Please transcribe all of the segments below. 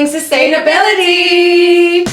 Sustainability!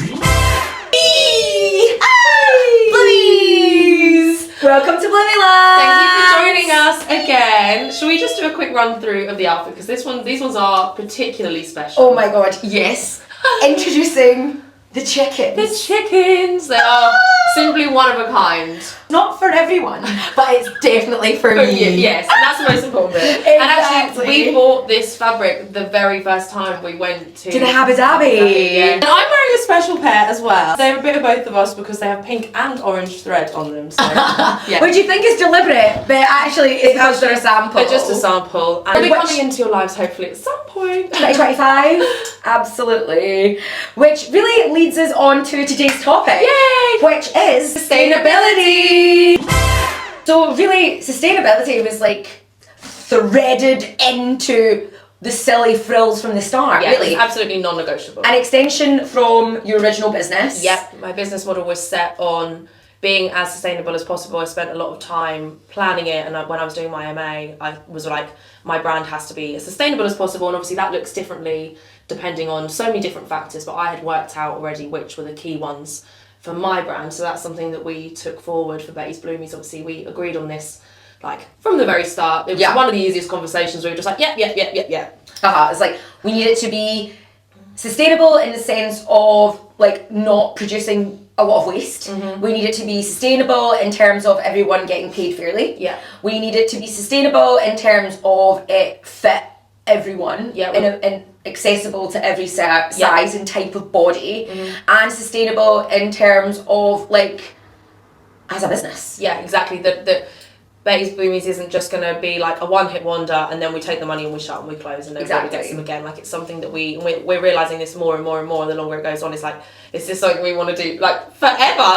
Bloomies! Welcome to Bloomieland! Thank you for joining us again. Should we just do a quick run through of the outfit? Because these ones are particularly special. Oh my god, yes. Introducing the chickens. The chickens! They are simply one of a kind. Not for everyone, but it's definitely for me. Yes, and that's the most important bit. Exactly. And actually, we bought this fabric the very first time we went to the Abu Dhabi. Yeah. And I'm wearing a special pair as well. They're a bit of both of us because they have pink and orange thread on them. So, yeah. Which you think is deliberate, but actually it's because they're a sample. They're just a sample. And they'll be coming into your lives hopefully at some point. 2025, absolutely. Which really leads us on to today's topic. Yay! Which is sustainability. So really, sustainability was like threaded into the silly frills from the start, Yeah, really. it's absolutely non-negotiable. An extension from your original business. Yep, my business model was set on being as sustainable as possible. I spent a lot of time planning it, and when I was doing my MA, I was like, my brand has to be as sustainable as possible, and obviously that looks differently depending on so many different factors, but I had worked out already which were the key ones for my brand, so that's something that we took forward for Betty's Bloomies. Obviously, we agreed on this like from the very start. It was one of the easiest conversations. We were just like, yeah. It's like, we need it to be sustainable in the sense of like not producing a lot of waste. Mm-hmm. We need it to be sustainable in terms of everyone getting paid fairly. Yeah. We need it to be sustainable in terms of it fit everyone. Yeah. And accessible to every size and type of body. And sustainable in terms of like as a business. Yeah, exactly. The Betty's Bloomies isn't just going to be like a one-hit wonder and then we take the money and we shut and we close and nobody gets them again. Like, it's something that we're realising this more and more and more the longer it goes on. It's like, is this something we want to do like forever?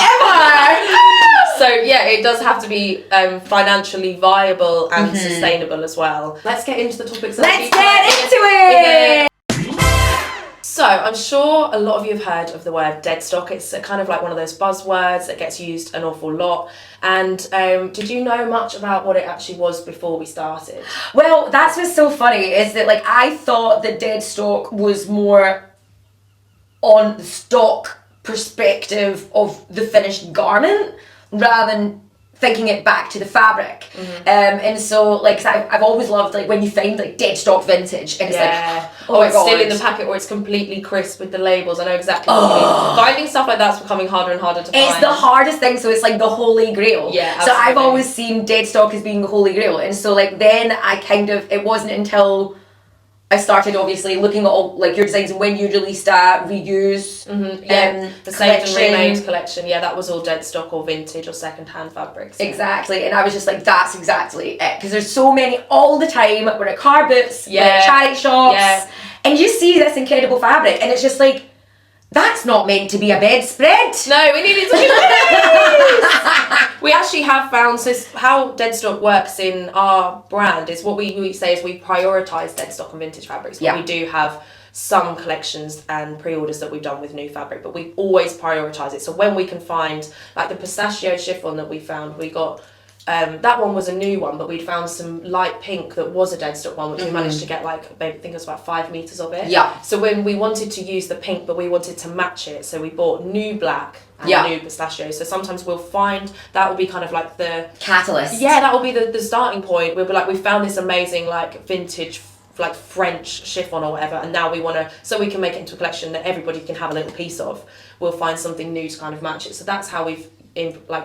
So yeah, it does have to be financially viable and sustainable as well. Let's get into the topics. Let's get into it! So, I'm sure a lot of you have heard of the word deadstock. It's kind of like one of those buzzwords that gets used an awful lot. And did you know much about what it actually was before we started? Well, that's what's so funny, is that like I thought that deadstock was more on the stock perspective of the finished garment rather than thinking it back to the fabric. And so like I've always loved like when you find like dead stock vintage and it's like, oh my it's god, still in the packet or it's completely crisp with the labels. I know exactly what you mean. Finding stuff like that's becoming harder and harder to find. It's the hardest thing, so it's like the holy grail. Yeah, so absolutely. I've always seen dead stock as being the holy grail, and so like then I kind of, it wasn't until I started obviously looking at all like your designs and when you released a reuse the saved and remade collection, that was all dead stock or vintage or second-hand fabrics. Exactly, and I was just like, that's exactly it, because there's so many all the time. We're at car boots, we're at charity shops, and you see this incredible fabric and it's just like, that's not meant to be a bedspread. No, we needed to be Bloomies. We actually have found, so how deadstock works in our brand is what we say is we prioritise deadstock and vintage fabrics. But we do have some collections and pre-orders that we've done with new fabric, but we always prioritise it. So when we can find, like the pistachio chiffon that we found, we got, that one was a new one, but we'd found some light pink that was a deadstock one, which we managed to get like, I think it was about 5 meters of it. Yeah. So when we wanted to use the pink, but we wanted to match it, so we bought new black and new pistachio. So sometimes we'll find that will be kind of like the catalyst. Yeah, that will be the starting point. We'll be like, we found this amazing like vintage like French chiffon or whatever, and now we want to, so we can make it into a collection that everybody can have a little piece of. We'll find something new to kind of match it. So that's how we've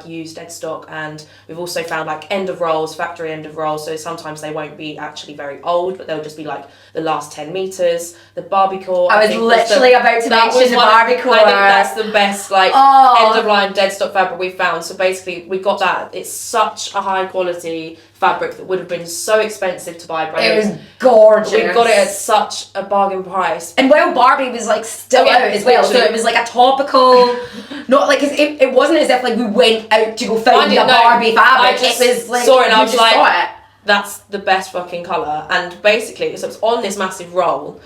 used dead stock, and we've also found like end of rolls, factory end of rolls, so sometimes they won't be actually very old, but they'll just be like the last 10 meters. The Barbiecore, I was literally about to mention the Barbiecore. I think that's the best like end of line dead stock fabric we've found. So basically we got that. It's such a high quality fabric that would have been so expensive to buy brand. It was gorgeous. We got it at such a bargain price. And while Barbie was like still out as well, so it was like a topical, not like, it wasn't as if like we went out to go find a Barbie fabric. I just it was like, saw it and I was like, that's the best fucking colour. And basically, so it's on this massive roll.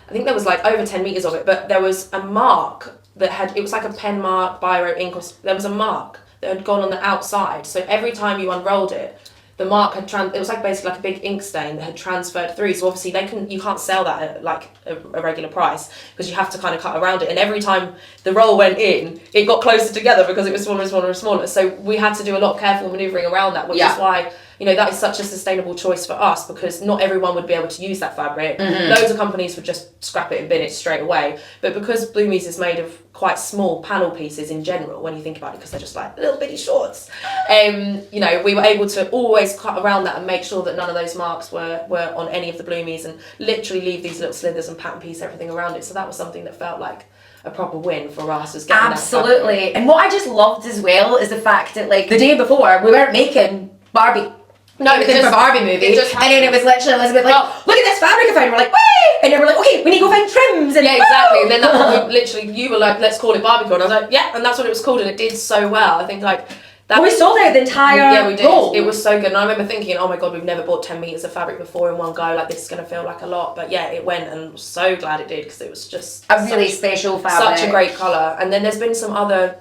I think there was like over 10 meters of it, but there was a mark that had, it was like a pen mark, biro, ink, there was a mark that had gone on the outside. So every time you unrolled it, the mark had it was like basically like a big ink stain that had transferred through. So obviously you can't sell that at like a regular price because you have to kind of cut around it. And every time the roll went in, it got closer together because it was smaller and smaller and smaller. So we had to do a lot of careful manoeuvring around that, which is why, you know, that is such a sustainable choice for us because not everyone would be able to use that fabric. Loads of companies would just scrap it and bin it straight away. But because Bloomies is made of quite small panel pieces in general, when you think about it, because they're just like little bitty shorts, you know, we were able to always cut around that and make sure that none of those marks were on any of the Bloomies and literally leave these little slithers and pattern piece everything around it. So that was something that felt like a proper win for us as getting Absolutely. And what I just loved as well is the fact that like the day before we weren't making Barbie. No, because for Barbie movie, and then it was literally Elizabeth like, look at this fabric I found. We're like, wait, and then we're like, okay, we need to go find trims. And yeah, exactly. And then that's literally you were like, let's call it Barbie Con. I was like, yeah, and that's what it was called, and it did so well. I think like that. We sold out the entire we did. roll. It was so good, and I remember thinking, oh my god, we've never bought 10 meters of fabric before in one go. Like this is gonna feel like a lot, but yeah, it went, and I'm so glad it did because it was just a really special fabric, such a great color. And then there's been some other.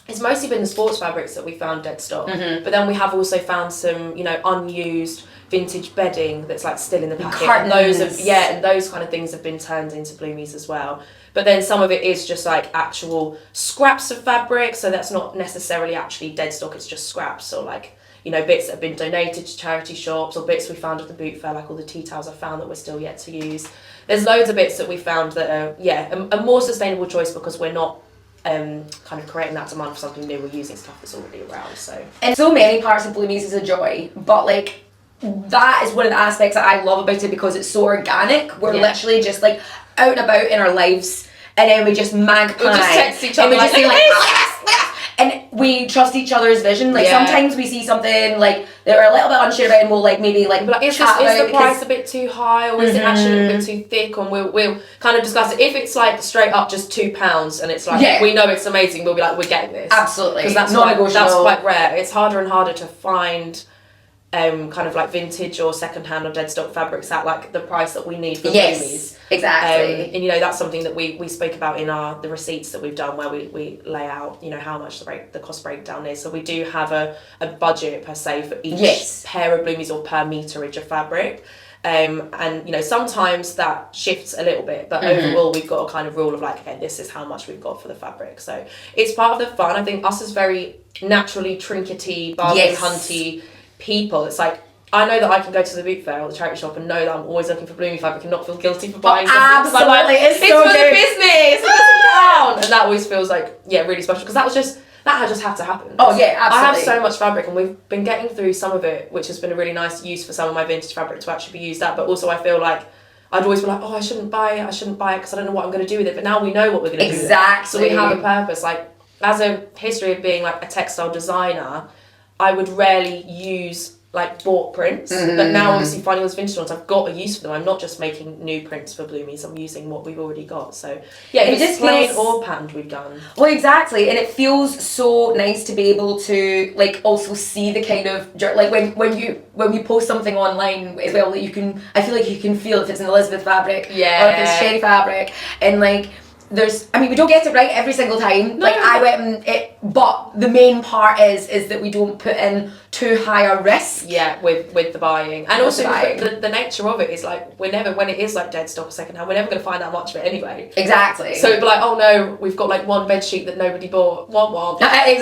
It's mostly been the sports fabrics that we found dead stock, but then we have also found some, you know, unused vintage bedding that's like still in the packet. And those kind of things have been turned into Bloomies as well. But then some of it is just like actual scraps of fabric, so that's not necessarily actually dead stock. It's just scraps or like, you know, bits that have been donated to charity shops or bits we found at the boot fair, like all the tea towels I found that we're still yet to use. There's loads of bits that we found that are a more sustainable choice because we're not kind of creating that demand for something new. We're using stuff that's already around. So and so many parts of Bloomies is a joy, but like that is one of the aspects that I love about it because it's so organic. We're literally just like out and about in our lives, and then we just magpie. We'll just text each other and we just say like, and we trust each other's vision. Like sometimes we see something like that we're a little bit unsure about, and we'll like maybe like is the price a bit too high, or is it actually a bit too thick? And we'll kind of discuss it. If it's like straight up just £2 and it's like we know it's amazing, we'll be like, we're getting this absolutely because that's quite rare. It's harder and harder to find kind of like vintage or secondhand or dead stock fabrics at like the price that we need for Bloomies. Exactly. And you know that's something that we spoke about in the receipts that we've done where we lay out, you know, how much the cost breakdown is. So we do have a budget per se for each pair of Bloomies or per meterage of fabric. And you know sometimes that shifts a little bit, but overall we've got a kind of rule of like, okay, this is how much we've got for the fabric. So it's part of the fun. I think us as very naturally trinkety, bargain hunty people, it's like I know that I can go to the boot fair or the charity shop and know that I'm always looking for Bloomie fabric and not feel guilty for buying something. Absolutely, like, it's so for the business, and that always feels like really special because that had just had to happen. Oh yeah, absolutely. I have so much fabric and we've been getting through some of it, which has been a really nice use for some of my vintage fabric to actually be used at. But also I feel like I'd always be like, oh, I shouldn't buy it because I don't know what I'm going to do with it. But now we know what we're going to do with it. So we have a purpose. Like as a history of being like a textile designer, I would rarely use like bought prints, but now obviously finding those vintage ones, I've got a use for them. I'm not just making new prints for Bloomies, I'm using what we've already got. So yeah, if it's plain or patterned, we've done. Well, exactly, and it feels so nice to be able to like also see the kind of like when we post something online as well, that you can, I feel like you can feel if it's an Elizabeth fabric or if it's Sherry fabric, and like we don't get it right every single time. No. Like I went and but the main part is that we don't put in too high a risk. Yeah, with the buying, and also the nature of it is like when it is like dead stock or second hand, we're never going to find that much of it anyway. Exactly. So it'd be like, oh no, we've got like one bed sheet that nobody bought. Exactly.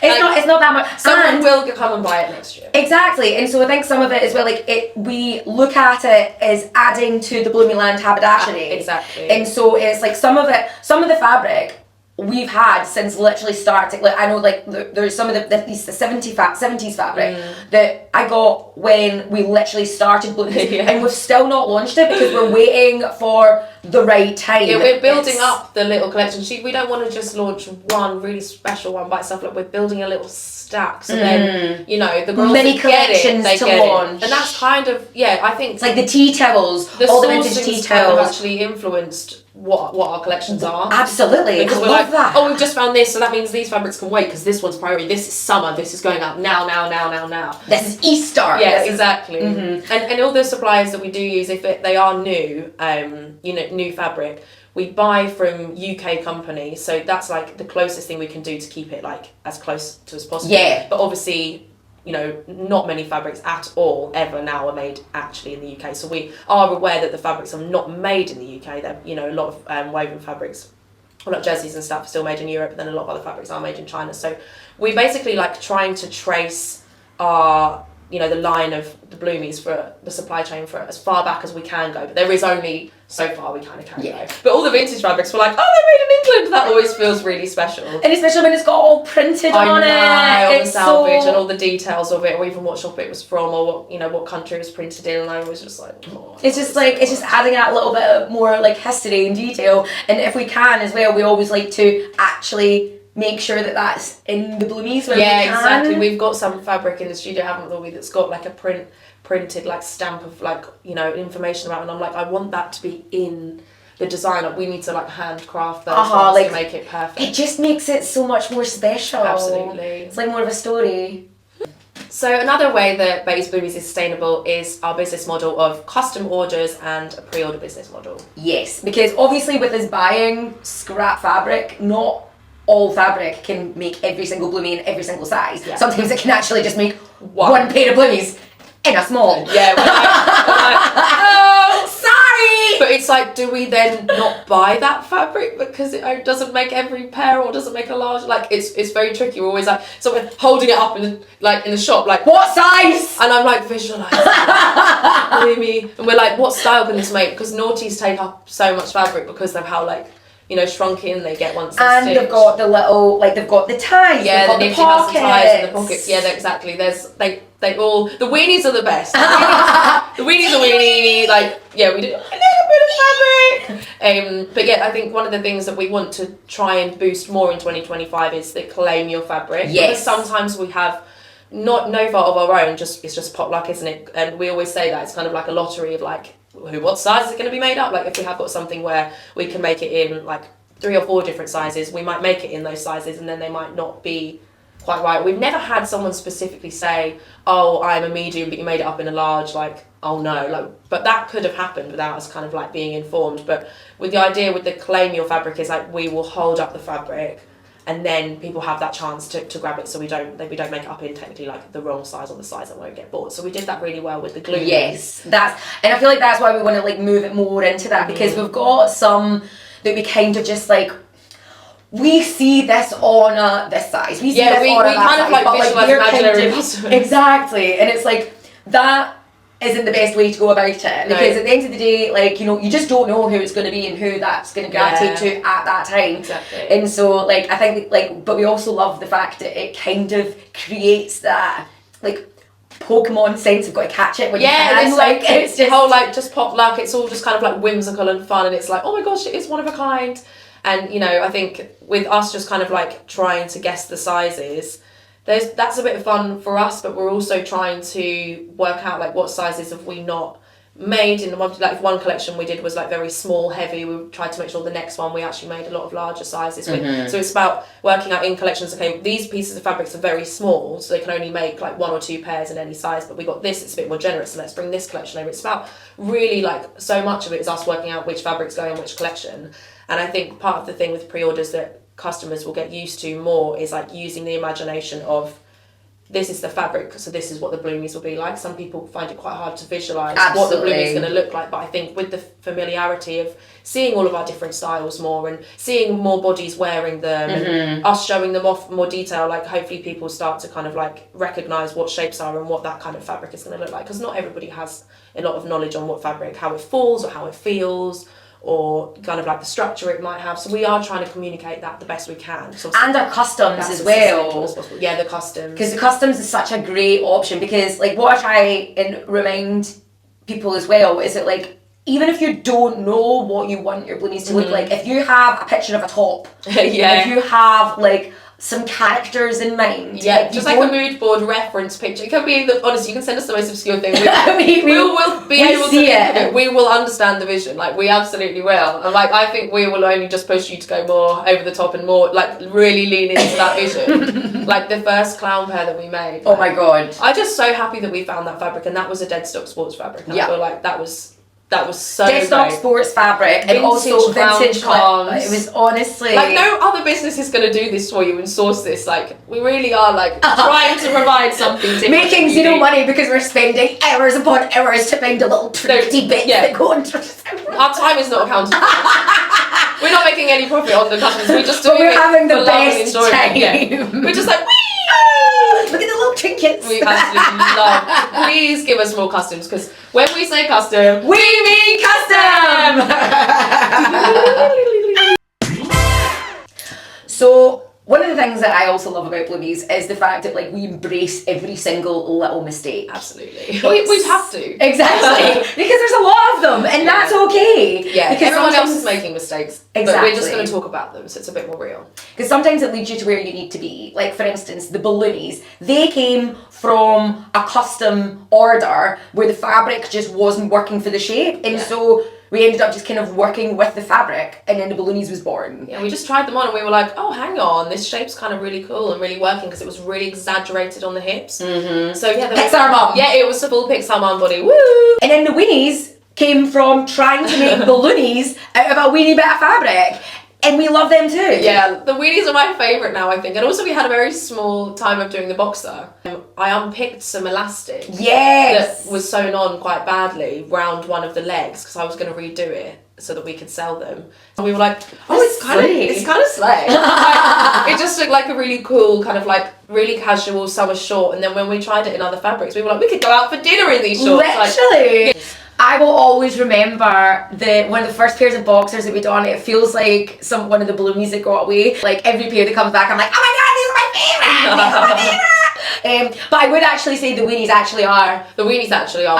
It's not that much. Someone will come and buy it next year. Exactly, and so I think some of it as well, like we look at it as adding to the Bloomieland haberdashery. Exactly. And so it's like some of the fabric we've had since literally starting. Like I know, like there's some of the 70s fabric that I got when we literally started Bloomies, and we've still not launched it because we're waiting for the right time. Yeah, we're building up the little collection. We don't want to just launch one really special one by itself. Like we're building a little stack, so then you know the girls many that get collections it, to launch, and that's kind of I think it's like the tea towels, all the vintage tea towels have actually influenced what our collections are. Absolutely, because we're love like, that. oh, we've just found this, so that means these fabrics can wait because this one's priority. This is summer. This is going out now. This is Easter. Yeah, exactly. And all the suppliers that we do use, if they are new, new fabric, we buy from UK companies. So that's like the closest thing we can do to keep it like as close to as possible. Yeah. But obviously, not many fabrics at all ever now are made actually in the UK. So we are aware that the fabrics are not made in the UK. They're, a lot of woven fabrics, a lot of jerseys and stuff are still made in Europe, but then a lot of other fabrics are made in China. So we basically like trying to trace our, the line of the Bloomies for the supply chain for as far back as we can go. But there is only so far we kind of can go. But all the vintage fabrics were like, oh, they're made in England. That always feels really special. And especially when it's got all printed on it. All it's the salvage and all the details of it, or even what shop it was from, or what country it was printed in. And I was just like, oh, it's just adding that little bit more like history and detail. And if we can as well, we always like to actually make sure that that's in the Bloomies when we can. Exactly. We've got some fabric in the studio, haven't we, that's got like a printed like stamp of like, information about it. And I'm like, I want that to be in the design. Like, we need to like handcraft those ones to make it perfect. It just makes it so much more special. Absolutely. It's like more of a story. So another way that Betty's Bloomies is sustainable is our business model of custom orders and a pre-order business model. Yes, because obviously with us buying scrap fabric, not all fabric can make every single Bloomie in every single size. Yeah. Sometimes it can actually just make one pair of Bloomies in a small. Yeah, we're like, oh, sorry! But it's like, do we then not buy that fabric because it doesn't make every pair or doesn't make a large? Like, it's very tricky. We're always like, so we're holding it up in the shop, like, what size? And I'm like, visualise Bloomie. And we're like, what style can this make? Because naughties take up so much fabric because of how shrunk in they get once and stitched. They've got the little, they've got the ties, yeah, they've got the pockets. ties and the pockets. Yeah, exactly. They all, the weenies are the best. The weenies are weenie, we do a little bit of fabric. But yeah, I think one of the things that we want to try and boost more in 2025 is the claim your fabric. Yes. Because sometimes we have no fault of our own, it's just pot luck, isn't it? And we always say that it's kind of like a lottery of what size is it going to be made up? Like, if we have got something where we can make it in 3 or 4 different sizes, we might make it in those sizes and then they might not be quite right. We've never had someone specifically say, oh, I'm a medium but you made it up in a large, oh no, but that could have happened without us kind of being informed. But with the idea with the claim your fabric is we will hold up the fabric and then people have that chance to grab it, so we don't make it up in technically the wrong size or the size that won't get bought. So we did that really well with the glue. Yes, and I feel like that's why we want to move it more into that, because we've got some that we kind of just we see this on this size. We see this on that size. We kind of visualize imaginary customers. Exactly, and it's that isn't the best way to go about it, because at the end of the day, you just don't know who it's going to be and who that's going to gravitate to at that time. Exactly. And so I think but we also love the fact that it kind of creates that Pokemon sense of got to catch it when you can. It's just whole just pop luck. It's all just kind of whimsical and fun, and it's oh my gosh, it is one of a kind. And I think with us just kind of trying to guess the sizes, that's a bit of fun for us, but we're also trying to work out what sizes have we not made in the one. One collection we did was very small, heavy. We tried to make sure the next one we actually made a lot of larger sizes with. So it's about working out in collections, okay, these pieces of fabrics are very small, so they can only make 1 or 2 pairs in any size, but we got this, it's a bit more generous, so let's bring this collection over. It's about really so much of it is us working out which fabrics go in which collection. And I think part of the thing with pre-orders that customers will get used to more is using the imagination of, this is the fabric, so this is what the Bloomies will be like. Some people find it quite hard to visualise what the Bloomie is going to look like, but I think with the familiarity of seeing all of our different styles more and seeing more bodies wearing them and us showing them off in more detail, hopefully people start to kind of recognise what shapes are and what that kind of fabric is going to look like, because not everybody has a lot of knowledge on what fabric, how it falls or how it feels, or kind of the structure it might have. So we are trying to communicate that the best we can. So and our customs as well. Yeah, the customs. Because the customs is such a great option, because what I try and remind people as well is that even if you don't know what you want your Bloomies to look like, if you have a picture of a top, if you have some characters in mind. Yeah, just a mood board reference picture. It can be, honestly, you can send us the most obscure thing. We will be able to think of it. We will understand the vision. We absolutely will. And I think we will only just push you to go more over the top and more, really lean into that vision. The first clown pair that we made. Oh my God. I'm just so happy that we found that fabric, and that was a deadstock sports fabric. And I feel that That was so deadstock great. sports fabric and also vintage charms. It was honestly like no other business is going to do this for you and source this. Like we really are like trying to provide something different. Making zero money because we're spending hours upon hours to find the little tricky bits that go into our time is not accounted for. We're not making any profit on the customers. We're just doing we're it having the for love and best enjoyment. time. Yeah. We're just like, look at the little trinkets. We absolutely love. Please give us more customs because when we say custom, we mean custom. So one of the things that I also love about Bloomies is the fact that like we embrace every single little mistake. Absolutely. We'd have to. Exactly. Because there's a lot of them and that's okay. Yeah, because everyone else is making mistakes. Exactly. But we're just going to talk about them so it's a bit more real. Because sometimes it leads you to where you need to be. Like for instance, the Bloomies, they came from a custom order where the fabric just wasn't working for the shape. And so we ended up just kind of working with the fabric and then the Bloomies was born. Yeah, we just tried them on and we were like, oh, hang on, this shape's kind of really cool and really working because it was really exaggerated on the hips. Mm-hmm. So yeah, Pixar mum. Yeah, it was a full Pixar mum body. Woo! And then the weenies came from trying to make balloonies out of a weenie bit of fabric. And we love them too. Yeah, the weenies are my favourite now, I think. And also we had a very small time of doing the boxer. I unpicked some elastic. Yes! That was sewn on quite badly round one of the legs because I was going to redo it so that we could sell them. And we were like, oh, it's kind of slay. Like, it just looked like a really cool kind of like really casual summer short. And then when we tried it in other fabrics, we were like, we could go out for dinner in these shorts. Literally. Like, I will always remember one of the first pairs of boxers that we done. It feels like one of the Bloomies that got away. Like every pair that comes back, I'm like, oh my god, these are my favourite! These are my favourite! But I would actually say the weenies actually are. The weenies actually are.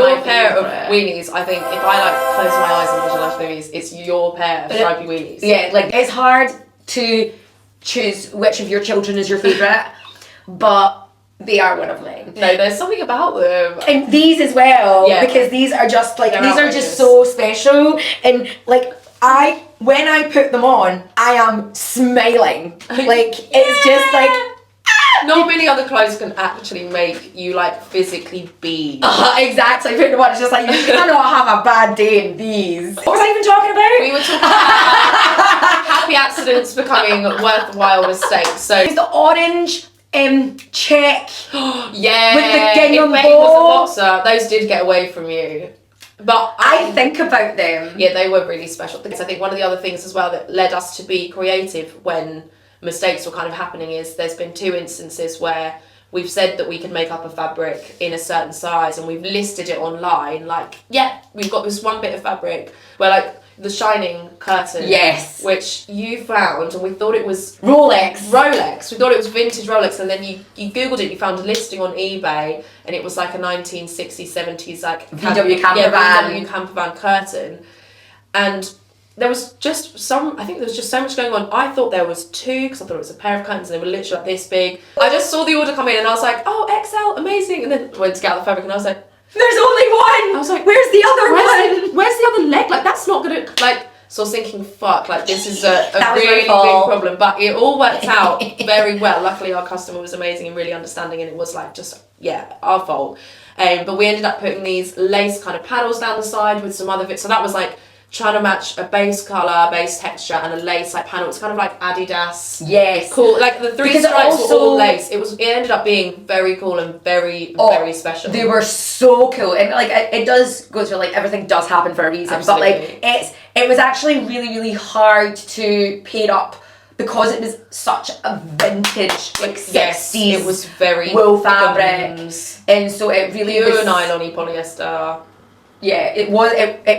Your my pair of weenies. I think if I like close my eyes and visualize weenies, it's your pair of stripy weenies. Yeah, like it's hard to choose which of your children is your favourite, but they are one of mine. No, there's something about them. And these as well, because these are just like, these are just so special. And like, when I put them on, I am smiling. Like, it's just like, not many other clothes can actually make you like physically be. Exactly. Put them on, it's just like, you cannot have a bad day in these. What was I even talking about? We were talking about happy accidents becoming worthwhile mistakes. So the orange check. Yeah. With the gingham if ball. was a boxer, those did get away from you. But I think about them. Yeah, they were really special. Because I think one of the other things as well that led us to be creative when mistakes were kind of happening is there's been 2 instances where we've said that we can make up a fabric in a certain size and we've listed it online like, yeah, we've got this one bit of fabric where like the shining curtain. Yes. Which you found and we thought it was Rolex. We thought it was vintage Rolex and then you Googled it, you found a listing on eBay and it was like a 1960s, 70s like VW camper van. VW camper van curtain. And there was just so much going on. I thought there was 2 because I thought it was a pair of curtains and they were literally like this big. I just saw the order come in and I was like, oh, XL, amazing. And then went to get out the fabric and I was like, there's only one! I was like, where's the other one? Where's the other leg? Like, that's not gonna, like, so I was thinking, fuck, like, this is a really big problem. But it all worked out very well. Luckily, our customer was amazing and really understanding and it was like, just, our fault. But we ended up putting these lace kind of panels down the side with some other bits. So that was like, trying to match a base colour, base texture and a lace like panel. It's kind of like Adidas. Yes. Cool. Like the 3 stripes were all lace. It ended up being very cool and very special. They were so cool. And like it does go through like everything does happen for a reason. Absolutely. But like it was actually really, really hard to pair up because it was such a vintage like 60s it was very wool fabric. And so it really was pure nylon-y polyester. Yeah, it was.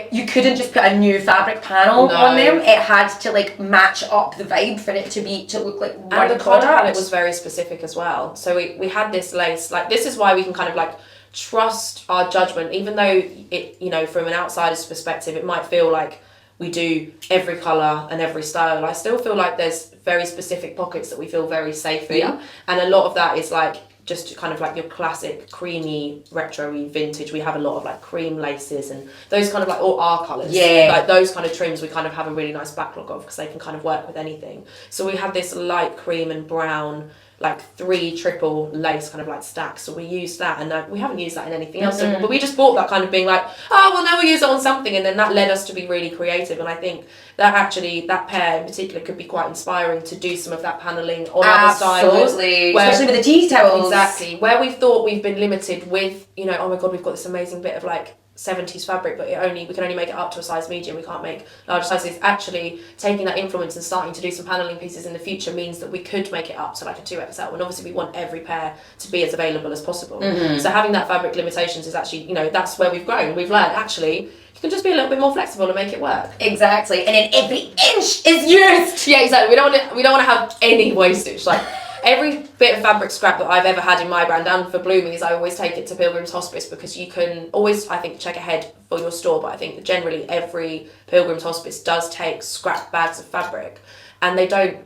You couldn't just put a new fabric panel on them. It had to like match up the vibe for it to look like one product. And the product. colour palette was very specific as well. So we had this lace. Like this is why we can kind of like trust our judgment, even though it from an outsider's perspective it might feel like we do every colour and every style. I still feel like there's very specific pockets that we feel very safe in, and a lot of that is like. Just kind of like your classic creamy retro-y vintage. We have a lot of like cream laces and those kind of like all our colours. Yeah. Like those kind of trims we kind of have a really nice backlog of because they can kind of work with anything. So we have this light cream and brown like 3 triple lace kind of like stacks, so we used that, and we haven't used that in anything else, but we just bought that kind of being like, oh well, now we'll use it on something, and then that led us to be really creative. And I think that actually that pair in particular could be quite inspiring to do some of that paneling on other styles, especially with the tea towels. Exactly, where we thought we've been limited with, you know, oh my god, we've got this amazing bit of like 70s fabric, but we can only make it up to a size medium, we can't make large sizes. Actually taking that influence and starting to do some paneling pieces in the future means that we could make it up to like a 2XL, and obviously we want every pair to be as available as possible. So having that fabric limitations is actually, you know, that's where we've grown. We've learned actually you can just be a little bit more flexible and make it work. Exactly, and then every inch is used. Yeah, exactly. We don't want to have any wastage. Like every bit of fabric scrap that I've ever had in my brand, and for Bloomies, I always take it to Pilgrim's Hospice, because you can always, I think, check ahead for your store, but I think generally every Pilgrim's Hospice does take scrap bags of fabric, and they don't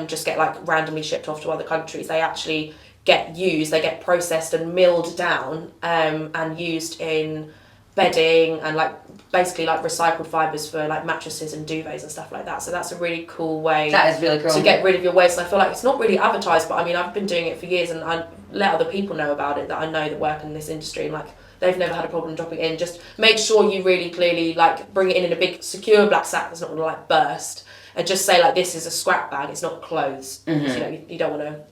just get like randomly shipped off to other countries. They actually get used, they get processed and milled down and used in bedding and like basically like recycled fibres for like mattresses and duvets and stuff like that. So that's a really cool way to get rid of your waste. And I feel like it's not really advertised, but I mean, I've been doing it for years, and I let other people know about it that I know that work in this industry, and like they've never had a problem dropping it in. Just make sure you really clearly like bring it in a big secure black sack that's not going to like burst, and just say like, this is a scrap bag, it's not clothes. So, you know, you don't want to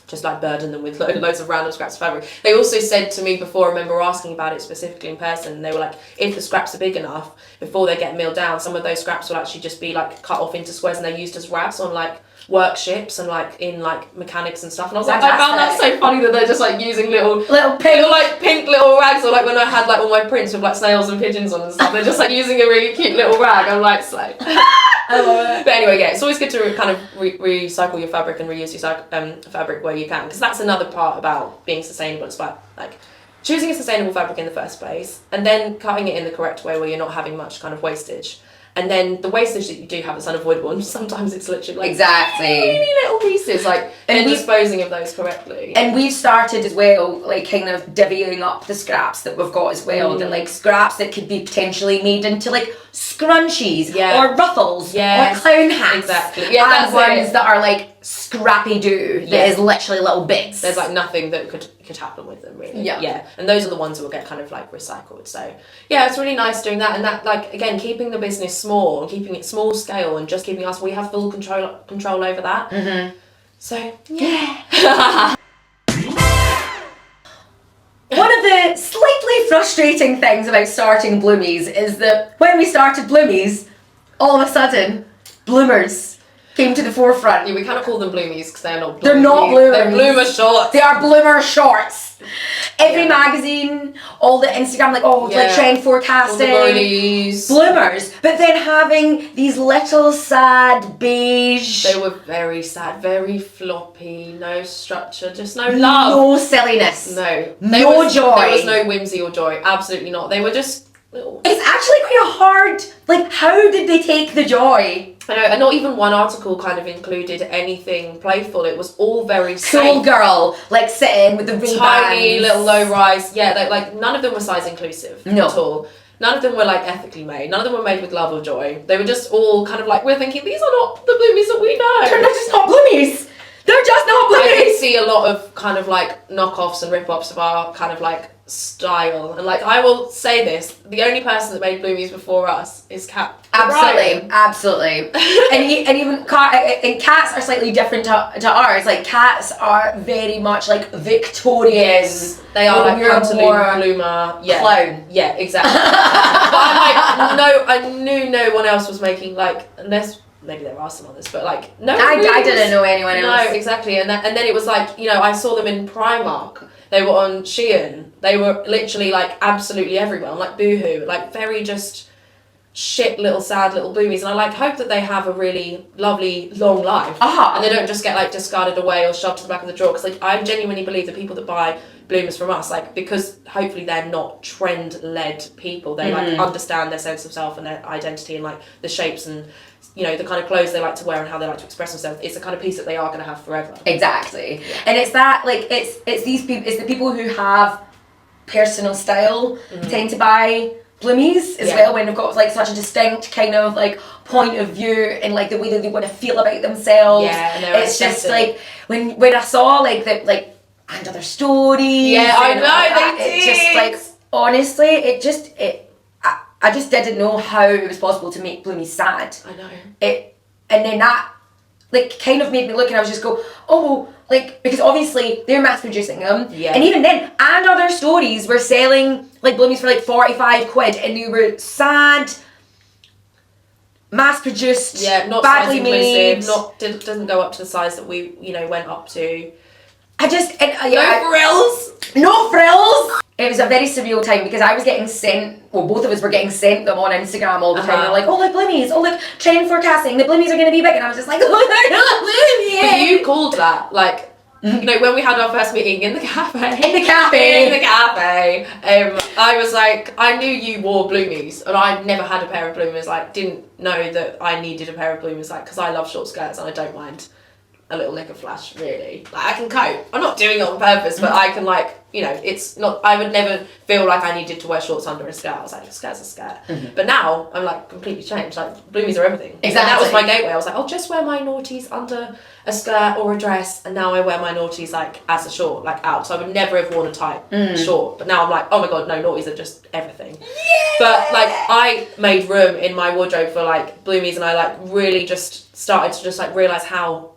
just like burden them with loads of random scraps of fabric. They also said to me before, I remember asking about it specifically in person, and they were like, if the scraps are big enough, before they get milled down, some of those scraps will actually just be like cut off into squares, and they're used as wraps on like work ships and like in like mechanics and stuff. And I was like, I found that so funny that they're just like using little pink little rags, or like when I had like all my prints with like snails and pigeons on and stuff, they're just like using a really cute little rag. I'm like, so I love it. But anyway, yeah, it's always good to kind of recycle your fabric and reuse your fabric where you can, because that's another part about being sustainable. It's about like choosing a sustainable fabric in the first place, and then cutting it in the correct way where you're not having much kind of wastage. And then the wastage that you do have is unavoidable, and sometimes it's literally like tiny little pieces, like, and disposing of those correctly. And we've started as well, like kind of divvying up the scraps that we've got as well. That like scraps that could be potentially made into like scrunchies or ruffles or clown hats. Exactly. Yeah, and ones that are like scrappy do that is literally little bits. There's like nothing that could happen with them really. Yeah. And those are the ones that will get kind of like recycled. So yeah, it's really nice doing that, and that like again keeping the business small and keeping it small scale and just keeping us, we have full control over that. So yeah. One of the slightly frustrating things about starting Bloomies is that when we started Bloomies, all of a sudden, bloomers came to the forefront. Yeah, we kind of call them Bloomies because they're not Bloomies. They're not bloomers. They're bloomer shorts. They are bloomer shorts. Every magazine, all the Instagram, like trend forecasting, all the girlies. Bloomers. But then having these little sad beige. They were very sad, very floppy, no structure, just no love. No silliness. No. Joy. There was no whimsy or joy. Absolutely not. They were just little. It's actually quite hard. Like, how did they take the joy? I know, and not even one article kind of included anything playful. It was all very cool girl, like sitting with the Ray-Bans. Tiny little low rise. Yeah, like none of them were size inclusive at all. None of them were like ethically made. None of them were made with love or joy. They were just all kind of like, we're thinking, these are not the Bloomies that we know. They're just not Bloomies. They're just not Bloomies. I did see a lot of kind of like knockoffs and rip-offs of our kind of like style, and like I will say this, the only person that made Bloomies before us is Cat. Absolutely. and even cats are slightly different to ours. Like cats are very much like Victorian. Yes, they are like pantaloon bloomer. Yeah, clown. Yeah, exactly. But I'm like, I knew no one else was making like, unless maybe there are some others, but like no. I didn't know anyone else. No, exactly, and then it was like, you know, I saw them in Primark. They were on Shein. They were literally like absolutely everywhere. I'm like Boohoo, like very just shit little sad little Bloomies. And I like hope that they have a really lovely long life. And they don't just get like discarded away or shoved to the back of the drawer. Because like I genuinely believe the people that buy Bloomers from us, like, because hopefully they're not trend led people. They like understand their sense of self and their identity and like the shapes and, you know, the kind of clothes they like to wear and how they like to express themselves. It's the kind of piece that they are going to have forever. Exactly. Yeah. And it's that, like, it's these people, it's the people who have personal style tend to buy Bloomies as well, when they've got like such a distinct kind of like point of view and like the way that they want to feel about themselves. It's just like when I saw like the like and other stories. Yeah, I know that, they it did. just like honestly, I just didn't know how it was possible to make Bloomies sad. I know. And then that like kind of made me look, and I was just go, oh, like, because obviously they're mass producing them, and even then, and other stories were selling like Bloomies for like 45 quid, and they were sad, mass produced, not badly made, doesn't go up to the size that we went up to. No frills. It was a very surreal time because I was getting sent, both of us were getting sent them on Instagram all the time. They're like, oh, look, Bloomies, oh, look, trend forecasting, the Bloomies are going to be big. And I was just like, oh, they're not Bloomies. But you called that, like, when we had our first meeting in the cafe. I was like, I knew you wore Bloomies, and I never had a pair of Bloomies, like, didn't know that I needed a pair of Bloomies, like, because I love short skirts and I don't mind a little lick of flash, really. Like, I can cope. I'm not doing it on purpose, but I can, like, it's not, I would never feel like I needed to wear shorts under a skirt. I was like, a skirt's a skirt. But now, I'm, like, completely changed. Like, Bloomies are everything. Exactly. And that was my gateway. I was like, I'll just wear my naughties under a skirt or a dress, and now I wear my naughties, like, as a short, like, out. So I would never have worn a tight short. But now I'm like, oh my god, no, naughties are just everything. Yeah! But, like, I made room in my wardrobe for, like, Bloomies, and I, like, really just started to just, like, realise how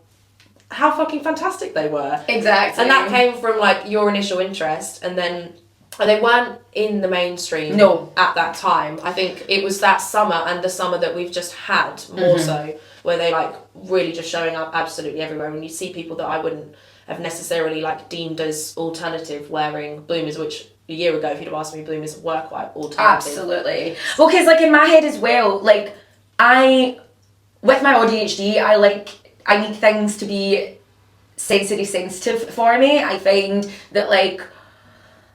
fucking fantastic they were. Exactly. And that came from like your initial interest, and then they weren't in the mainstream at that time. I think it was that summer and the summer that we've just had more so, where they like really just showing up absolutely everywhere, and you see people that I wouldn't have necessarily like deemed as alternative wearing Bloomers, which a year ago if you'd have asked me, Bloomers were quite alternative. Absolutely. Well, because like in my head as well, like with my ADHD, I need things to be sensitive for me. I find that like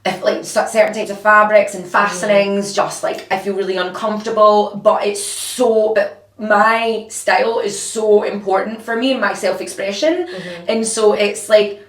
if like certain types of fabrics and fastenings just like I feel really uncomfortable, but my style is so important for me and my self-expression, and so it's like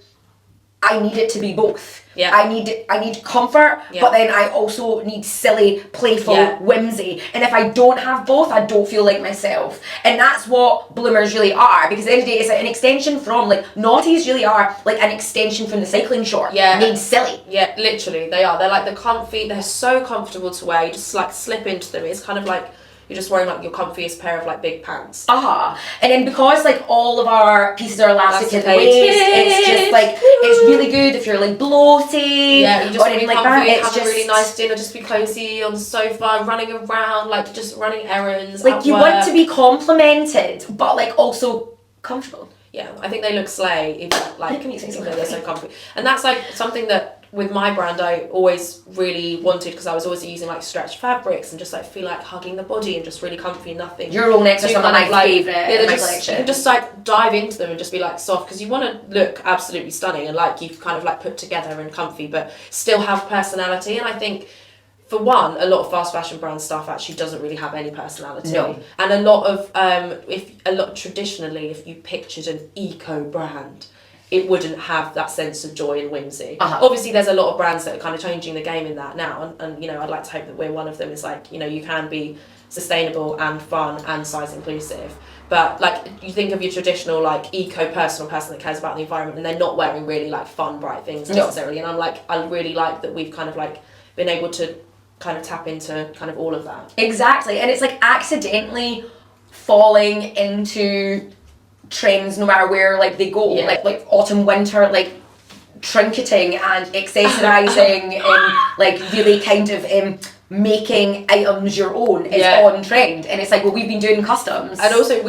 I need it to be both. Yeah. I need comfort, but then I also need silly, playful whimsy. And if I don't have both, I don't feel like myself. And that's what bloomers really are, because at the end of the day, it's like an extension from, like, naughties really are like an extension from the cycling short. Yeah. Made silly. Yeah, literally, they are. They're like they're so comfortable to wear. You just like slip into them. It's kind of like you're just wearing like your comfiest pair of like big pants. And then because like all of our pieces are elastic in the waist, it's just like it's really good if you're like bloated. Yeah, you just or really like comfy, that. have a really nice dinner, just be cozy on the sofa, running around, like just running errands. Like you want to be complimented, but like also comfortable. Yeah, I think they look slay if like they're so comfy. And that's like something that with my brand I always really wanted, because I was always using like stretched fabrics and just like feel like hugging the body and just really comfy and nothing. Your roll necks are some of my favourite in my collection. You can just like dive into them and just be like soft, because you want to look absolutely stunning and like you've kind of like put together and comfy, but still have personality. And I think for one, a lot of fast fashion brand stuff actually doesn't really have any personality. No. And a lot of traditionally, if you pictured an eco brand, it wouldn't have that sense of joy and whimsy. Obviously, there's a lot of brands that are kind of changing the game in that now, and you know, I'd like to hope that we're one of them. Is like, you know, you can be sustainable and fun and size inclusive. But like, you think of your traditional like eco person that cares about the environment, and they're not wearing really like fun, bright things necessarily. And I'm like, I really like that we've kind of like been able to kind of tap into kind of all of that. Exactly, and it's like accidentally falling into trends no matter where like they go, like autumn, winter, like trinketing and accessorizing and like really kind of making items your own is on trend, and it's like, well, we've been doing customs, and also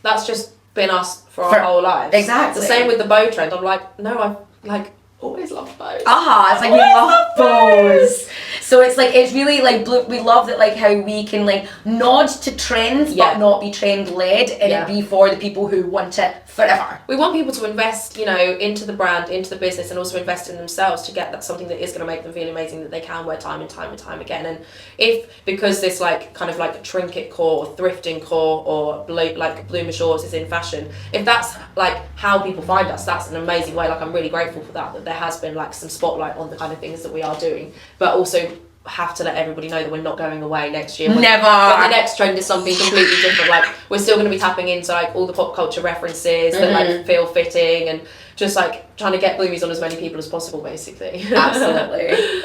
that's just been us for our whole lives. Exactly. The same with the bow trend. I'm like, no, I've like always loved bows. It's like we love bows. So it's like, it's really like we love that, like how we can like nod to trends but not be trend led, and it be for the people who want it forever. We want people to invest, you know, into the brand, into the business, and also invest in themselves to get that something that is going to make them feel amazing, that they can wear time and time and time again. And if, because this like kind of like trinket core or thrifting core or like bloomer shorts is in fashion, if that's like how people find us, that's an amazing way. Like, I'm really grateful for that there has been like some spotlight on the kind of things that we are doing, but also have to let everybody know that we're not going away next year. Never. When the next trend is something completely different. Like, we're still going to be tapping into like all the pop culture references that like feel fitting, and just like trying to get Bloomies on as many people as possible, basically. Absolutely.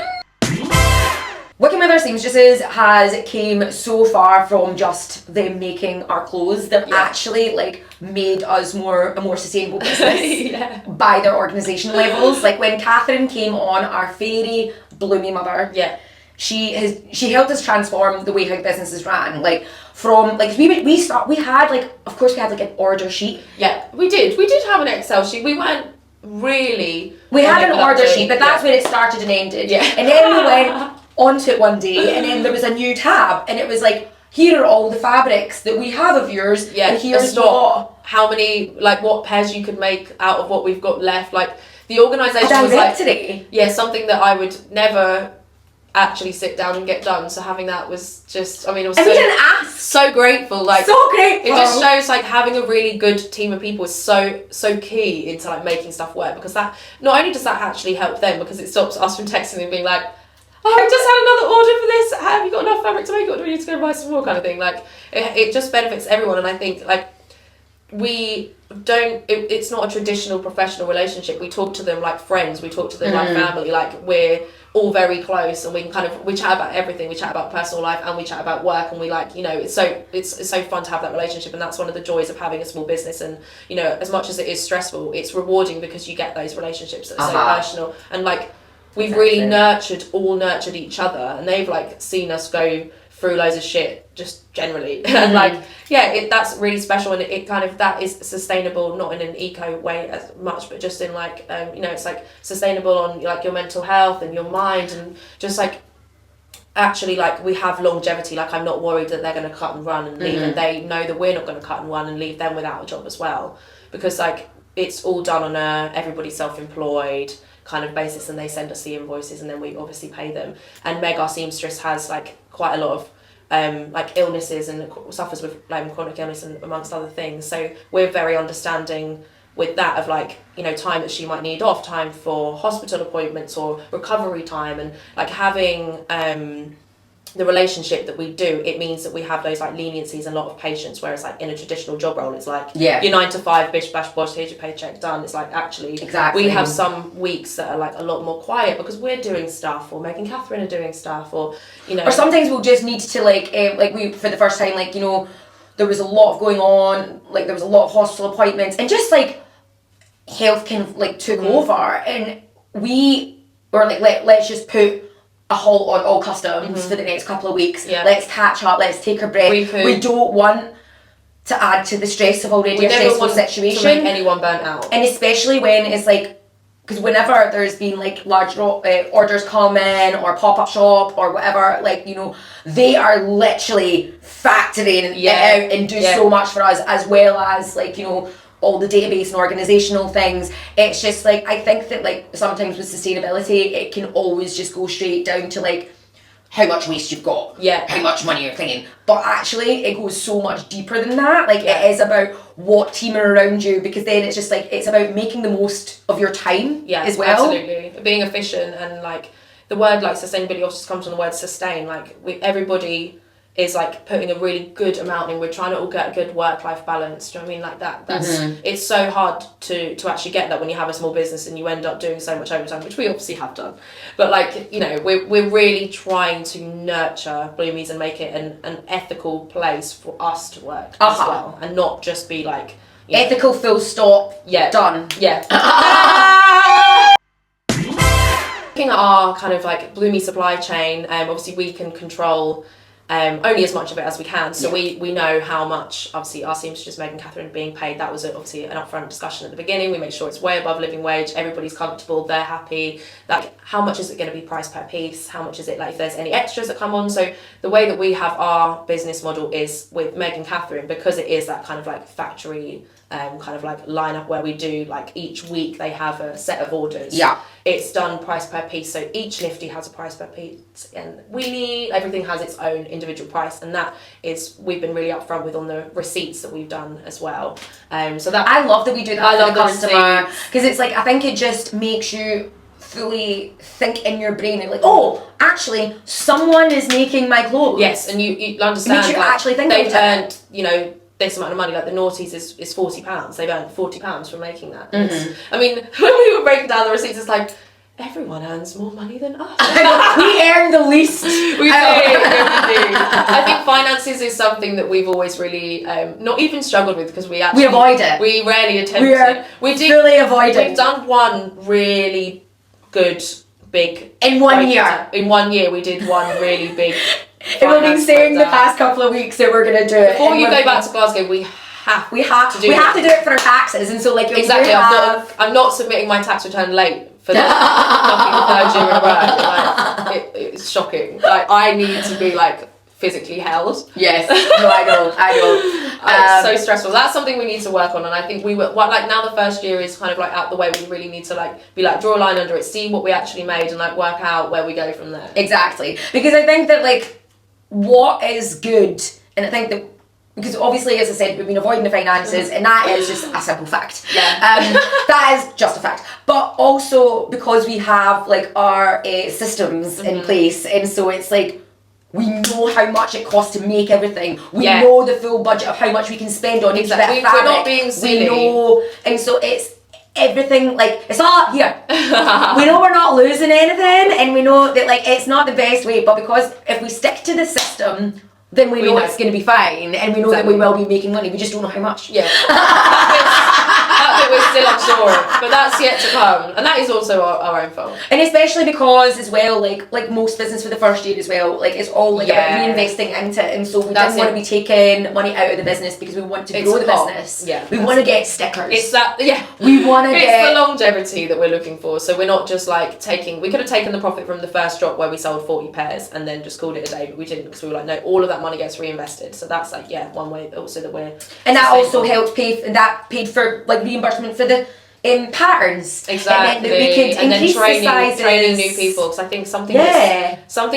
Working with our seamstresses has came so far from just them making our clothes that actually like made us a more sustainable business by their organisation levels. Like when Catherine came on, our fairy Bloomie mother, she helped us transform the way how businesses ran. Like from like we had like, of course we had like an order sheet. Yeah, we did have an Excel sheet. We weren't really. We had an order sheet, but that's when it started and ended. Yeah, and then we went onto it one day, and then there was a new tab, and it was like, here are all the fabrics that we have of yours, and here's how many, like what pairs you could make out of what we've got left. Like the organisation was like something that I would never actually sit down and get done. So having that was just, I mean, it was we didn't ask. So grateful, like so grateful. It just shows like having a really good team of people is so key into like making stuff work, because that not only does that actually help them, because it stops us from texting and being like, oh, I just had another order for this. Have you got enough fabric to make it, or do we need to go buy some more, kind of thing. Like it just benefits everyone. And I think like it's not a traditional professional relationship. We talk to them like friends, we talk to them like family, like we're all very close, and we chat about everything. We chat about personal life and we chat about work, and we like, you know, it's so fun to have that relationship. And that's one of the joys of having a small business. And you know, as much as it is stressful, it's rewarding because you get those relationships that are so personal. And like we've really nurtured each other, and they've like seen us go through loads of shit just generally. And like that's really special, and it kind of, that is sustainable, not in an eco way as much, but just in like you know, it's like sustainable on like your mental health and your mind, and just like actually like we have longevity. Like I'm not worried that they're going to cut and run and leave, and they know that we're not going to cut and run and leave them without a job as well, because like it's all done on a everybody's self-employed kind of basis, and they send us the invoices and then we obviously pay them. And Meg, our seamstress, has like quite a lot of like illnesses and suffers with chronic illness and amongst other things, so we're very understanding with that of like, you know, time that she might need off, time for hospital appointments or recovery time, and like having the relationship that we do, it means that we have those like leniencies and a lot of patience, whereas like in a traditional job role it's like you're 9 to 5, bish bash bosh, here's your paycheck, done. It's like actually we have some weeks that are like a lot more quiet because we're doing stuff, or Meg and Catherine are doing stuff, or you know, or sometimes we'll just need to like we, for the first time, like, you know, there was a lot going on, like there was a lot of hospital appointments, and just like health kind of like took over, and we were like, let's just put a halt on all customs for the next couple of weeks. Let's catch up, let's take a break. We don't want to add to the stress of already a stressful situation. To make anyone burnt out. And especially when it's like, because whenever there's been like large orders come in, or pop-up shop or whatever, like, you know, they are literally factoring it out and do so much for us, as well as like, you know, all the database and organizational things. It's just like, I think that like sometimes with sustainability it can always just go straight down to like how much waste you've got, how much money you're cleaning, but actually it goes so much deeper than that. Like it is about what team are around you, because then it's just like, it's about making the most of your time as well. Absolutely, being efficient, and like the word like sustainability also comes from the word sustain. Like everybody is like putting a really good amount in. We're trying to all get a good work-life balance. Do you know what I mean? Like that's it's so hard to actually get that when you have a small business and you end up doing so much overtime, which we obviously have done. But like, you know, we're really trying to nurture Bloomies and make it an ethical place for us to work as well, and not just be like, you know, ethical, full stop, done. Looking at our kind of like Bloomie supply chain, obviously we can control only as much of it as we can, so we know how much obviously our seamstress Meg and Catherine being paid. That was obviously an upfront discussion at the beginning. We make sure it's way above living wage, everybody's comfortable, they're happy. Like how much is it going to be priced per piece, how much is it like if there's any extras that come on. So the way that we have our business model is with Meg and Catherine, because it is that kind of like factory kind of like lineup where we do like each week they have a set of orders. It's done price per piece, so each nifty has a price per piece, and everything has its own individual price, and that is, we've been really upfront with on the receipts that we've done as well. So that, I love that we do that for the customer, because it's like, I think it just makes you fully think in your brain and like, oh, actually, someone is making my clothes. Yes, and you understand. It makes you actually think they've about earned, you know, this amount of money. Like the Naughties is £40. They've earned £40 from making that. I mean, when we were breaking down the receipts, it's like, everyone earns more money than us. We earn the least. We do. I think finances is something that we've always really not even struggled with, because we avoid it. We rarely attempt it. We do fully avoid it. We've done one really good big in 1 year. In 1 year, we did one really big. And we've been saying the past couple of weeks that we're gonna do it. Before you go back to Glasgow, we have to do it for our taxes, and so like exactly. I'm not submitting my tax return late for the fucking third year in a row. Like, it's shocking. Like, I need to be like physically held. Yes, no, I know. It's so stressful. That's something we need to work on, and I think we were like, now the first year is kind of like out the way. We really need to like be like, draw a line under it, see what we actually made, and like work out where we go from there. Exactly, because I think that like what is good, and I think that, because obviously, as I said, we've been avoiding the finances, and that is just a simple fact. Yeah. That is just a fact. But also because we have like our systems in place, and so it's like, we know how much it costs to make everything. We know the full budget of how much we can spend on each bit of fabric. We're not being silly. We know, and so it's everything, like, it's all up here. We know we're not losing anything, and we know that like it's not the best way, but because if we stick to the system, then we know it's going to be fine, and we know that we will be making money. We just don't know how much. Yeah. That bit we're still unsure of, but that's yet to come, and that is also our own fault. And especially because as well, like most business for the first year as well, like it's all like about reinvesting into it, and so we didn't want to be taking money out of the business because we want to grow the business. Yeah, we want to get stickers. It's that. Yeah, we want to get. It's the longevity that we're looking for. So we're not just like taking. We could have taken the profit from the first drop where we sold 40 pairs and then just called it a day, but we didn't, because we were like, no, all of that money gets reinvested. So that's like one way also that we're. And that also helped paid for like reimbursement for the patterns. Exactly. It meant that we could increase the sizes. Training new people, because I think something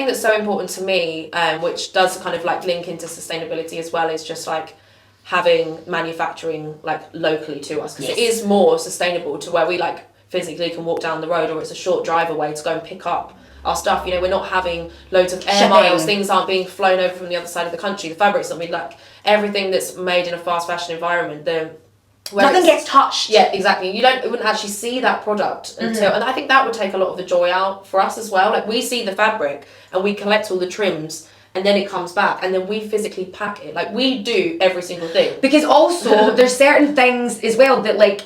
that's so important to me, which does kind of like link into sustainability as well, is just like having manufacturing like locally to us, because it is more sustainable to where we like physically can walk down the road, or it's a short drive away to go and pick up our stuff. You know, we're not having loads of air miles, things aren't being flown over from the other side of the country, the fabric's not being like, everything that's made in a fast fashion environment, nothing gets touched. Yeah, exactly. You wouldn't actually see that product until, and I think that would take a lot of the joy out for us as well. Like, we see the fabric and we collect all the trims, and then it comes back, and then we physically pack it. Like, we do every single thing. Because also there's certain things as well that like,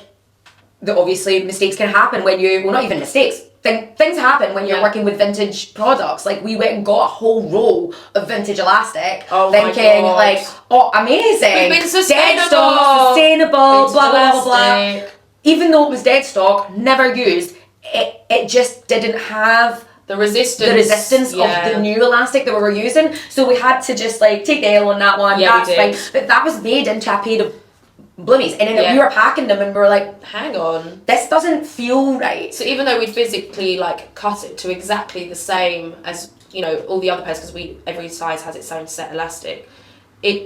that obviously mistakes can happen when you, well, not even mistakes, things happen when you're working with vintage products. Like, we went and got a whole roll of vintage elastic, thinking like, oh, amazing, we've been sustainable, blah blah blah blah. Even though it was dead stock, never used, it just didn't have the resistance of the new elastic that we were using. So we had to just like take the L on that one. Yeah, that's fine. But that was made into a paid of Bloomies, and then we were packing them and we were like, hang on, this doesn't feel right. So even though we physically like cut it to exactly the same as, you know, all the other pairs, because every size has its own set elastic,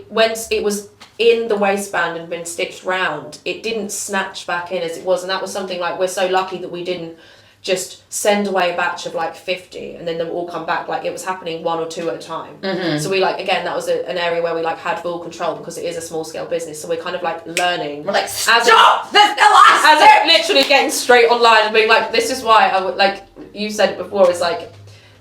once it was in the waistband and been stitched round, it didn't snatch back in as it was. And that was something like, we're so lucky that we didn't just send away a batch of like 50 and then them all come back. Like, it was happening 1 or 2 at a time. So we like, again, that was an area where we like had full control, because it is a small scale business. So we're kind of like learning. We're like, stop this elastic! As it literally getting straight online and being like, this is why I would, like you said it before, it's like,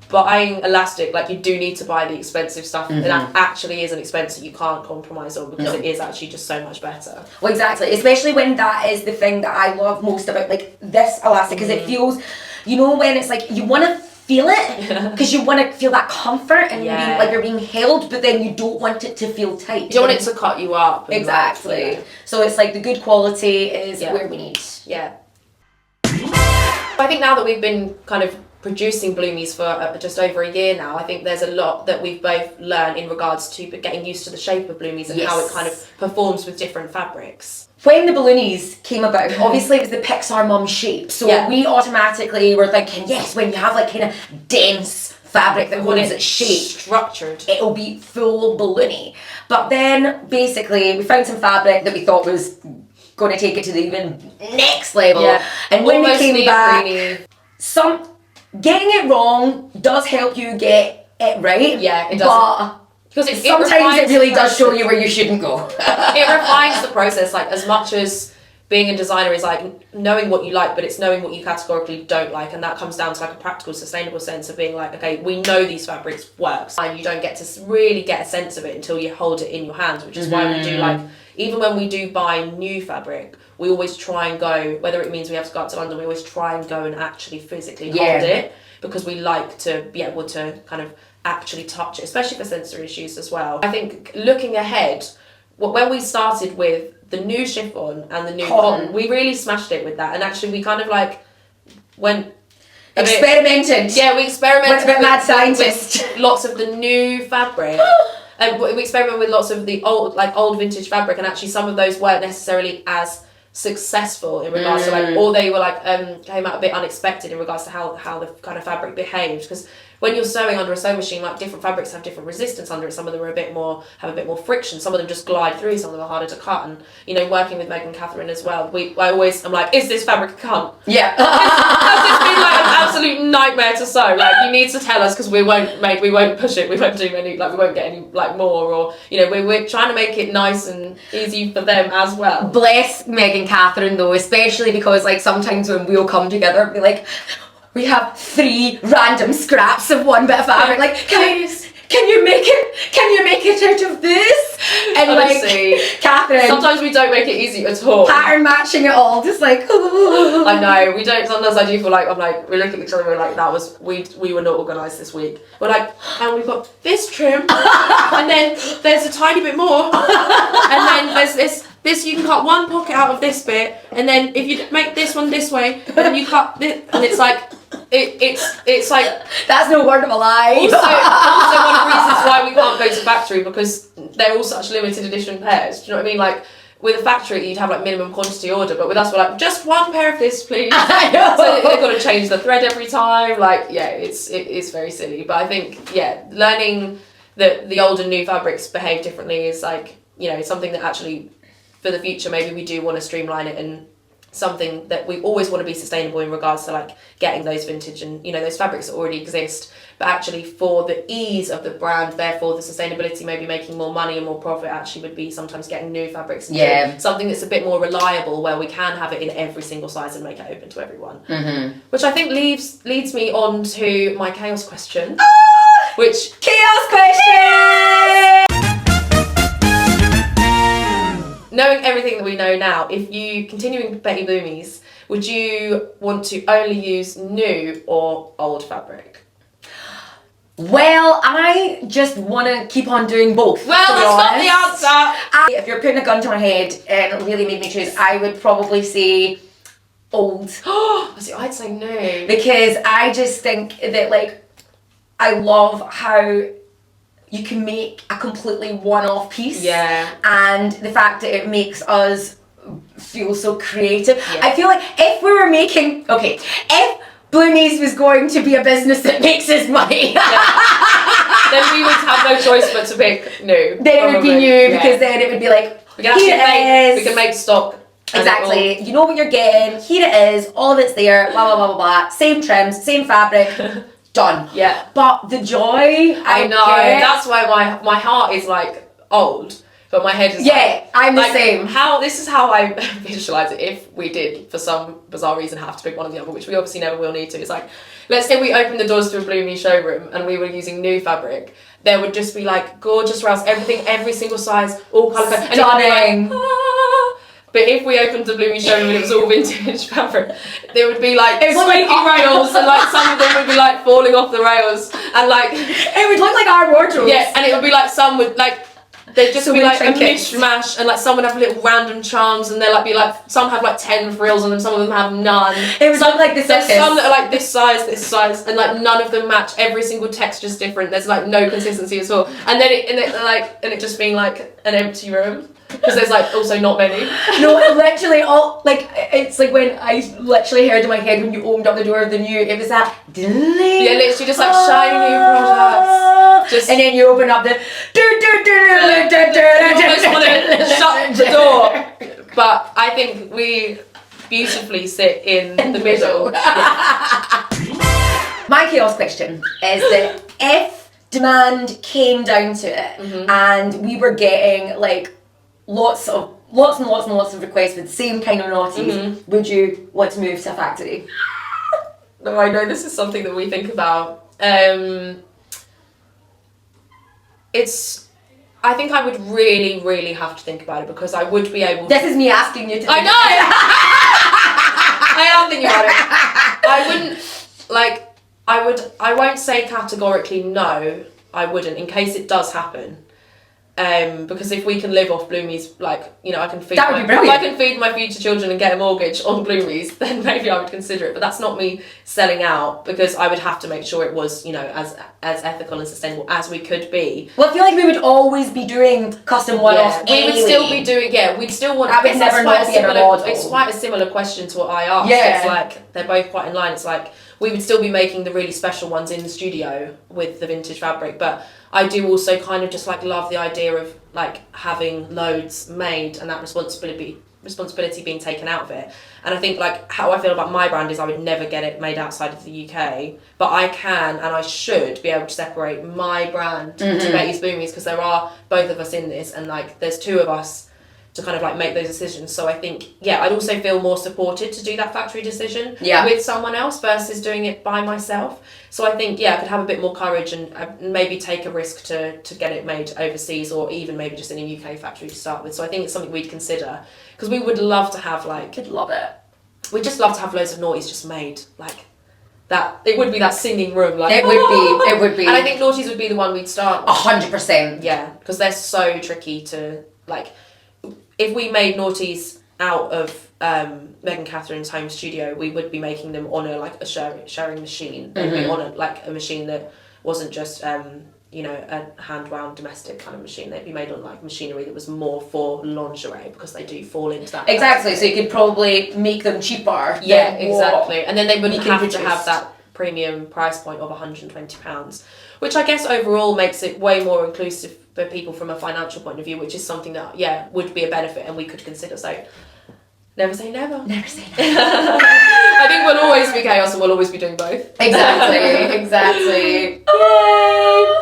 buying elastic, like, you do need to buy the expensive stuff, and that actually is an expense that you can't compromise on, because it is actually just so much better. Well, exactly, especially when that is the thing that I love most about like this elastic, because it feels, you know, when it's like you want to feel it, because you want to feel that comfort and you're being held, but then you don't want it to feel tight. You don't want it to cut you up. Exactly. So it's like the good quality is where we need. Yeah. I think now that we've been kind of producing Bloomies for just over a year now, I think there's a lot that we've both learned in regards to getting used to the shape of Bloomies and how it kind of performs with different fabrics. When the balloonies came about, obviously it was the Pixar mum shape, so we automatically were thinking, yes, when you have like kind of dense fabric that holds its shape, structured, it'll be full balloony. But then basically we found some fabric that we thought was going to take it to the even next level, and when we came back, getting it wrong does help you get it right. Yeah, it does. But because sometimes it really does show you where you shouldn't go. It refines the process, like, as much as being a designer is like knowing what you like, but it's knowing what you categorically don't like, and that comes down to like a practical, sustainable sense of being like, okay, we know these fabrics works, and you don't get to really get a sense of it until you hold it in your hands, which is why we do, like, even when we do buy new fabric, we always try and go, whether it means we have to go up to London, we always try and go and actually physically hold it, because we like to be able to kind of actually touch it, especially for sensory issues as well. I think looking ahead, when we started with the new chiffon and the new cotton, we really smashed it with that, and actually we kind of like went experimented. We experimented. Went a bit mad scientist. With lots of the new fabric, and we experimented with lots of the old vintage fabric, and actually some of those weren't necessarily as successful in regards to like, or they were like came out a bit unexpected in regards to how the kind of fabric behaved, because when you're sewing under a sewing machine, like, different fabrics have different resistance under it. Some of them are have a bit more friction. Some of them just glide through. Some of them are harder to cut. And, you know, working with Meg and Catherine as well, I'm like, is this fabric a cunt? Yeah. Has this been like an absolute nightmare to sew? Like, you need to tell us, because we won't push it. We won't do any, like, we won't get any like more, or, you know, we're trying to make it nice and easy for them as well. Bless Meg and Catherine though, especially because like sometimes when we'll come together and be like, we have 3 random scraps of one bit of fabric. Like, can you make it out of this? And honestly, like, Catherine, sometimes we don't make it easy at all. Pattern matching it all, just like. I know, we don't. Sometimes I do feel like we look at each other and we're like, we were not organised this week. We're like, and we've got this trim, and then there's a tiny bit more, and then there's this. You can cut one pocket out of this bit, and then if you make this one this way, then you cut this, and it's like, it's like, that's no word of a lie. Also one of the reasons why we can't go to factory, because they're all such limited edition pairs. Do you know what I mean? Like, with a factory, you'd have like minimum quantity order, but with us, we're like, just one pair of this, please. So they've got to change the thread every time. Like, yeah, it is very silly. But I think, learning that the old and new fabrics behave differently is like, you know, something that actually, for the future, maybe we do want to streamline it, and something that we always want to be sustainable in regards to like getting those vintage and, you know, those fabrics that already exist, but actually for the ease of the brand, therefore the sustainability, maybe making more money and more profit, actually would be sometimes getting new fabrics and something that's a bit more reliable, where we can have it in every single size and make it open to everyone. Which I think leads me on to my chaos question. Which chaos question. Knowing everything that we know now, if you continuing Betty Bloomies, would you want to only use new or old fabric? Well, I just want to keep on doing both. Well, that's not the answer. If you're putting a gun to my head and really made me choose, I would probably say old. I'd say new. Because I just think that, like, I love how you can make a completely one-off piece. Yeah. And the fact that it makes us feel so creative. Yeah. I feel like if we were making, if Bloomies was going to be a business that makes us money, then we would have no choice but to pick new. Then it would be new, because then it would be like, we can make stock. Exactly. You know what you're getting. Here it is. All of it's there. Blah blah blah blah blah. Same trims, same fabric. Done. Yeah. But the joy I know. That's why my heart is like old, but my head is I'm the same. This is how I visualize it. If we did, for some bizarre reason, have to pick one or the other, which we obviously never will need to. It's like, let's say we opened the doors to a Bloomie showroom and we were using new fabric. There would just be like gorgeous rails, everything, every single size, all colour. Stunning. But if we opened the Bloomie showroom and it was all vintage fabric, there would be like squeaky rails, and like some of them would be like falling off the rails, and like it would look like our wardrobe. Yeah, and it would be like some would like they'd just be like trinkets. A mishmash, and like some would have little random charms, and they'll like be like some have like 10 frills on them, some of them have none. It would look like this. There's some that are like this size, and like none of them match. Every single texture's different. There's like no consistency at all, and then it just being like an empty room. Because there's like also not many. No, literally all like it's like when I literally heard in my head when you opened up the door of the new, it was that literally just like shiny new products. Just and then you open up the you almost want to shut the door. But I think beautifully sit in the middle. My chaos question is that if demand came down to it and we were getting like lots and lots of requests with the same kind of naughties, would you want to move to a factory? No, I know this is something that we think about. I think I would really, really have to think about it because I would be able to... This is me asking you to... I know! I am thinking about it. I wouldn't, like, I won't say categorically no, I wouldn't, in case it does happen. Because if we can live off Bloomies, like, you know, I can feed my future children and get a mortgage on Bloomies, then maybe I would consider it. But that's not me selling out, because I would have to make sure it was, you know, as ethical and sustainable as we could be. Well, I feel like we would always be doing custom one-offs anyway. We would still be doing, we'd still want... It's quite a similar question to what I asked. Yeah. It's like, they're both quite in line. It's like, we would still be making the really special ones in the studio with the vintage fabric, but I do also kind of just like love the idea of like having loads made and that responsibility being taken out of it. And I think like how I feel about my brand is I would never get it made outside of the UK, but I can and I should be able to separate my brand to Betty's Bloomies, because there are both of us in this and like there's two of us to kind of like make those decisions. So I think, I'd also feel more supported to do that factory decision with someone else versus doing it by myself. So I think, I could have a bit more courage and maybe take a risk to get it made overseas, or even maybe just in a UK factory to start with. So I think it's something we'd consider, because we would love to have like... I'd love it. We'd just love to have loads of naughties just made, like... That it would be that singing room, like it would be, and I think naughties would be the one we'd start with. 100%. Yeah, because they're so tricky to like. If we made naughties out of Meg and Catherine's home studio, we would be making them on a sharing machine. They'd be on a machine that wasn't just a hand wound domestic kind of machine. They'd be made on like machinery that was more for lingerie, because they do fall into that. Exactly. So you could probably make them cheaper. Yeah, exactly. And then they wouldn't have to have that premium price point of £120, which I guess overall makes it way more inclusive for people from a financial point of view, which is something that would be a benefit and we could consider. So never say never. Never say never. I think we'll always be chaos and we'll always be doing both. Exactly. Yay!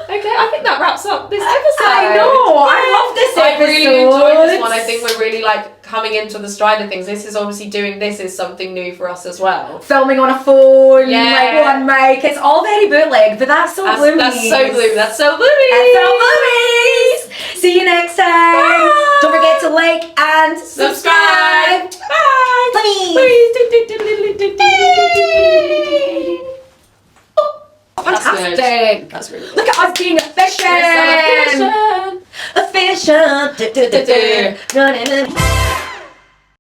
Okay, I think that wraps up this episode. I know. I love this episode. I really enjoyed this one. I think we're really like coming into the stride of things. This is obviously this is something new for us as well. Filming on a phone, like one mic. It's all very bootleg, but that's so Bloomies. That's so Bloomies. That's so Bloomies. See you next time. Bye. Don't forget to like and subscribe. Bye. Bloomies. Fantastic. That's really good. Look at us being efficient. Efficient. Efficient.